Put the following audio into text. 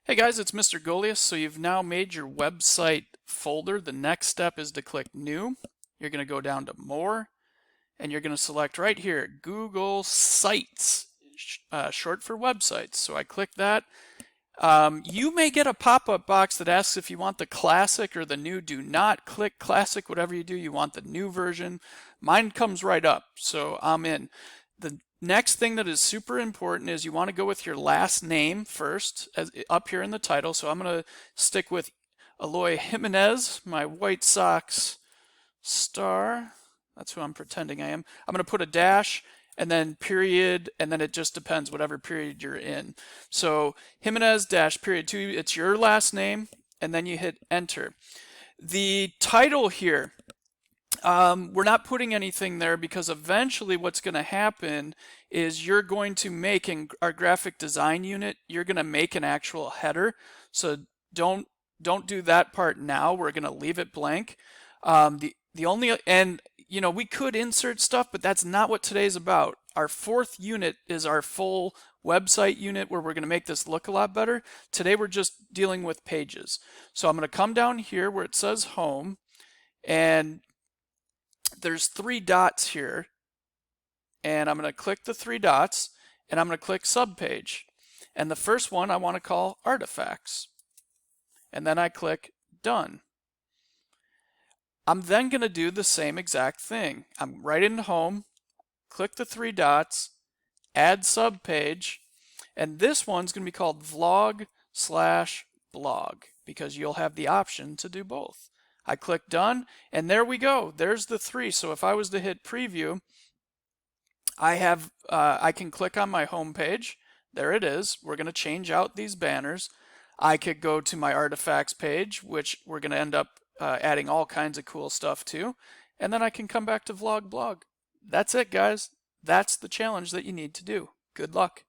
Hey guys, it's Mr. Goliath. So you've now made your website folder. The next step is to click New. You're going to go down to More, and you're going to select right here, Google Sites, short for websites. So I click that. You may get a pop-up box that asks if you want the classic or the new. Do not click classic. Whatever you do, you want the new version. Mine comes right up, so I'm in. The next thing that is super important is you want to go with your last name first, as up here in the title. So I'm going to stick with Eloy Jimenez, my White Sox star. That's who I'm pretending I am. I'm going to put a dash and then period, and then it just depends whatever period you're in. So Jimenez dash period 2, it's your last name, and then you hit enter. The title here, we're not putting anything there because eventually what's going to happen is you're going to make, in our graphic design unit, you're going to make an actual header. So don't do that part now. We're going to leave it blank. The only, and you know, we could insert stuff, but that's not what today's about. Our fourth unit is our full website unit where we're going to make this look a lot better. Today we're just dealing with pages. So I'm going to come down here where it says home, and there's 3 dots here, and I'm going to click the 3 dots, and I'm going to click subpage. And the first one I want to call artifacts. And then I click done. I'm then going to do the same exact thing. I'm right in home, click the 3 dots, add subpage, and this one's going to be called vlog/blog because you'll have the option to do both. I click done, and there we go. There's the 3. So if I was to hit preview, I can click on my home page. There it is. We're going to change out these banners. I could go to my artifacts page, which we're going to end up adding all kinds of cool stuff to, and then I can come back to blog. That's it, guys. That's the challenge that you need to do. Good luck.